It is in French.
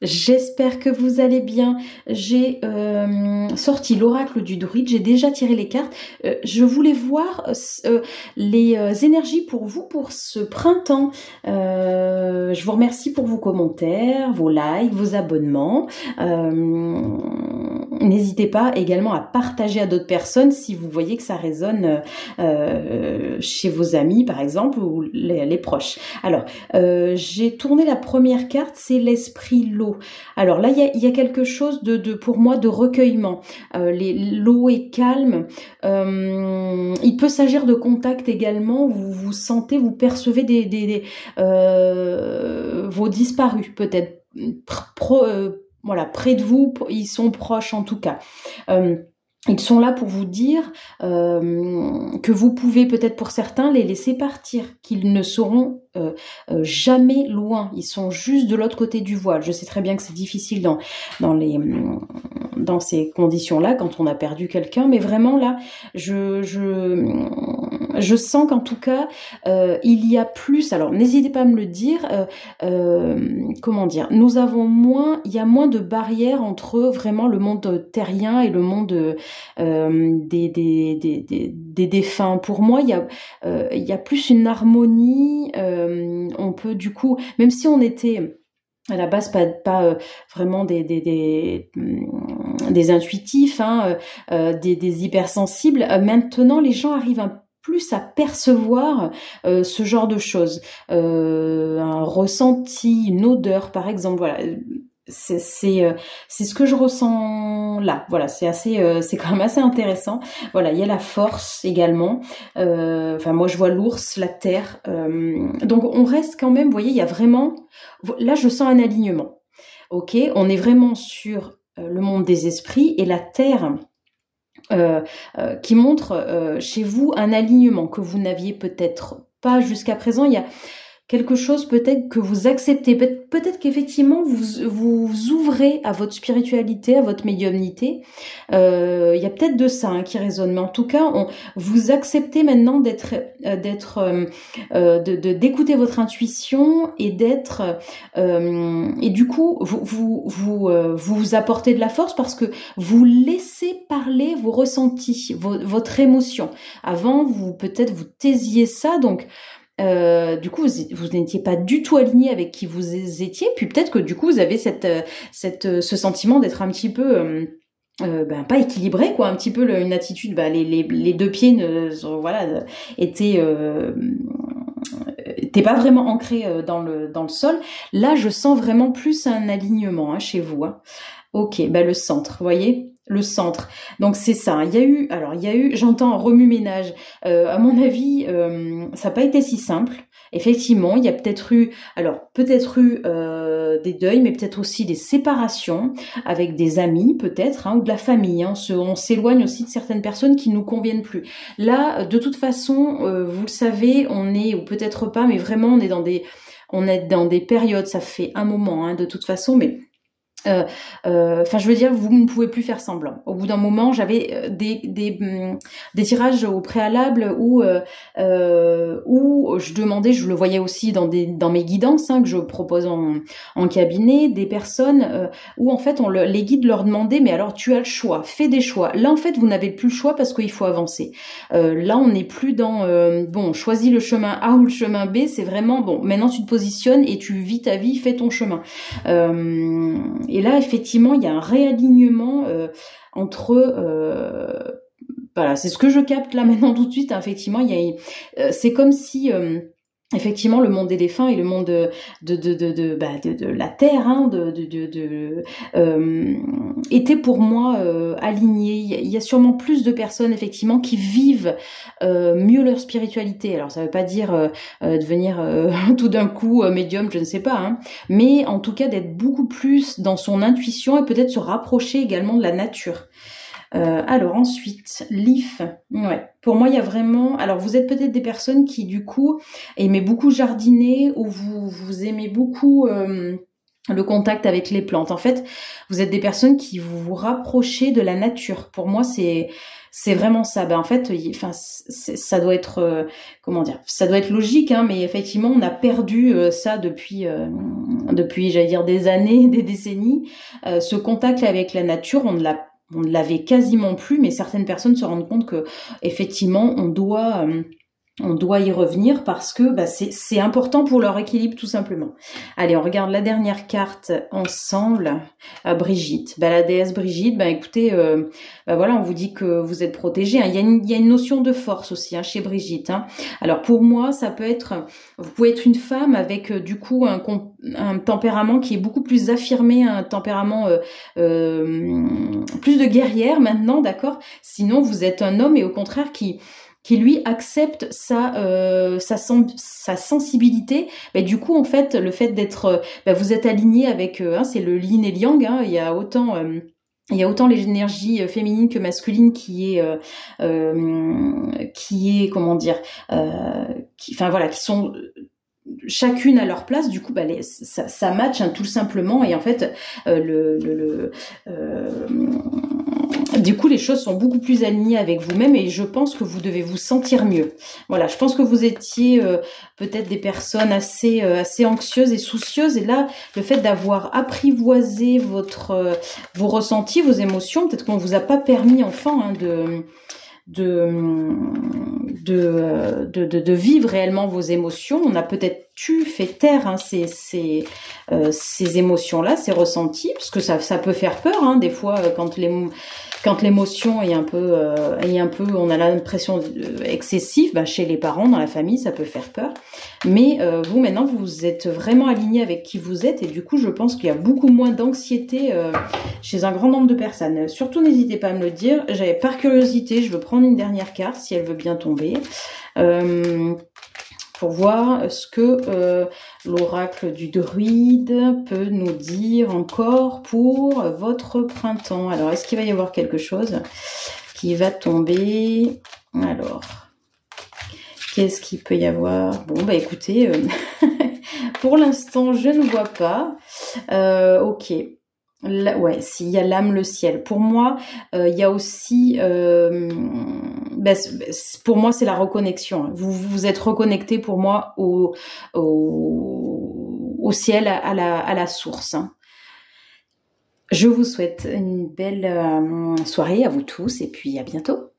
J'espère que vous allez bien. J'ai sorti l'oracle du druide, j'ai déjà tiré les cartes. Je voulais voir les énergies pour vous pour ce printemps. Je vous remercie pour vos commentaires, vos likes, vos abonnements. N'hésitez pas également à partager à d'autres personnes si vous voyez que ça résonne chez vos amis par exemple ou les proches. Alors, j'ai tourné la première carte, c'est l'esprit lot. Alors là, il y a quelque chose pour moi de recueillement. L'eau est calme. Il peut s'agir de contact également. Vous sentez, vous percevez vos disparus peut-être. Voilà, près de vous, ils sont proches en tout cas. Ils sont là pour vous dire que vous pouvez peut-être pour certains les laisser partir, qu'ils ne seront jamais loin. Ils sont juste de l'autre côté du voile. Je sais très bien que c'est difficile dans ces conditions-là quand on a perdu quelqu'un, mais vraiment là, je sens qu'en tout cas il y a plus. Alors n'hésitez pas à me le dire. Comment dire ? Il y a moins de barrières entre vraiment le monde terrien et le monde des défunts. Pour moi, il y a plus une harmonie. On peut du coup, même si on était à la base pas vraiment des intuitifs, des hypersensibles, maintenant les gens arrivent plus à percevoir ce genre de choses, un ressenti, une odeur par exemple, voilà. C'est ce que je ressens là. Voilà, c'est quand même assez intéressant. Voilà, il y a la force également. Moi je vois l'ours, la terre. Donc on reste quand même. Vous voyez, il y a vraiment. Là, je sens un alignement. Ok, on est vraiment sur le monde des esprits et la terre. Qui montre chez vous un alignement que vous n'aviez peut-être pas jusqu'à présent. Il y a quelque chose peut-être que vous acceptez, peut-être qu'effectivement vous ouvrez à votre spiritualité, à votre médiumnité. Il y a peut-être de ça qui résonne, mais en tout cas, vous acceptez maintenant d'écouter votre intuition et et du coup vous apportez de la force parce que vous laissez parler vos ressentis, votre émotion. Avant, peut-être vous taisiez ça, donc. Du coup, vous n'étiez pas du tout aligné avec qui vous étiez, puis peut-être que du coup vous avez ce sentiment d'être un petit peu pas équilibré, quoi, un petit peu une attitude, les deux pieds étaient pas vraiment ancrés dans le sol. Là, je sens vraiment plus un alignement chez vous. Ok, le centre, vous voyez. Le centre. Donc c'est ça. Il y a eu, j'entends un remue-ménage. À mon avis, ça n'a pas été si simple. Effectivement, il y a peut-être eu des deuils, mais peut-être aussi des séparations avec des amis, peut-être, ou de la famille. On s'éloigne aussi de certaines personnes qui nous conviennent plus. Là, de toute façon, vous le savez, ou peut-être pas, mais vraiment, on est dans des périodes. Ça fait un moment, de toute façon, mais je veux dire, vous ne pouvez plus faire semblant. Au bout d'un moment, j'avais des tirages au préalable où je demandais, je le voyais aussi dans mes guidances que je propose en cabinet, des personnes où en fait les guides leur demandaient, mais alors tu as le choix, fais des choix. Là en fait, vous n'avez plus le choix parce qu'il faut avancer. Là, on n'est plus dans choisis le chemin A ou le chemin B. C'est vraiment maintenant tu te positionnes et tu vis ta vie, fais ton chemin. Et là, effectivement, il y a un réalignement entre... c'est ce que je capte là maintenant tout de suite. Effectivement, c'est comme si... effectivement, le monde des défunts et le monde de la terre était pour moi aligné. Il y a sûrement plus de personnes effectivement qui vivent mieux leur spiritualité. Alors ça veut pas dire devenir tout d'un coup médium, je ne sais pas, mais en tout cas d'être beaucoup plus dans son intuition et peut-être se rapprocher également de la nature. Alors ensuite, l'IF. Ouais. Pour moi, il y a vraiment... Alors, vous êtes peut-être des personnes qui, du coup, aimaient beaucoup jardiner ou vous aimez beaucoup le contact avec les plantes. En fait, vous êtes des personnes qui vous rapprochez de la nature. Pour moi, c'est C'est vraiment ça. Ben en fait, enfin, ça doit être, comment dire, ça doit être logique, hein, mais effectivement, on a perdu ça depuis, j'allais dire, des années, des décennies. Ce contact avec la nature, on ne l'avait quasiment plus, mais certaines personnes se rendent compte que effectivement, on doit y revenir parce que bah, c'est important pour leur équilibre tout simplement. Allez, on regarde la dernière carte ensemble. Brigitte, bah, la déesse Brigitte, bah écoutez, bah, voilà, on vous dit que vous êtes protégé, hein. Il y a une notion de force aussi, hein, chez Brigitte, hein. Alors pour moi, ça peut être, vous pouvez être une femme avec du coup un tempérament qui est beaucoup plus affirmé, un tempérament plus de guerrière maintenant, d'accord. Sinon, vous êtes un homme et au contraire qui lui accepte sa sensibilité. Mais du coup, en fait, le fait d'être, vous êtes aligné avec, hein, c'est le yin et le yang, hein, il y a autant l'énergie féminine que masculine qui est comment dire, enfin voilà, qui sont chacune à leur place. Du coup, bah, ça match, hein, tout simplement. Et en fait, du coup, les choses sont beaucoup plus alignées avec vous-même et je pense que vous devez vous sentir mieux. Voilà, je pense que vous étiez peut-être des personnes assez anxieuses et soucieuses. Et là, le fait d'avoir apprivoisé vos ressentis, vos émotions, peut-être qu'on vous a pas permis enfin, hein, de vivre réellement vos émotions. On a peut-être fait taire, hein, ces émotions-là, ces ressentis, parce que ça peut faire peur, hein, des fois, quand l'émotion est un peu, on a l'impression excessive, bah, chez les parents, dans la famille, ça peut faire peur. Mais vous, maintenant, vous êtes vraiment aligné avec qui vous êtes, et du coup, je pense qu'il y a beaucoup moins d'anxiété chez un grand nombre de personnes. Surtout, n'hésitez pas à me le dire. Par curiosité, je veux prendre une dernière carte, si elle veut bien tomber, pour voir ce que l'oracle du druide peut nous dire encore pour votre printemps. Alors, est-ce qu'il va y avoir quelque chose qui va tomber? Alors, qu'est-ce qu'il peut y avoir? Bon, bah écoutez, pour l'instant, je ne vois pas. Ok. Ouais, s'il y a l'âme, le ciel. Pour moi, il y a aussi, pour moi, c'est la reconnexion. Vous vous êtes reconnecté pour moi au ciel, à la source. Je vous souhaite une belle soirée à vous tous et puis à bientôt.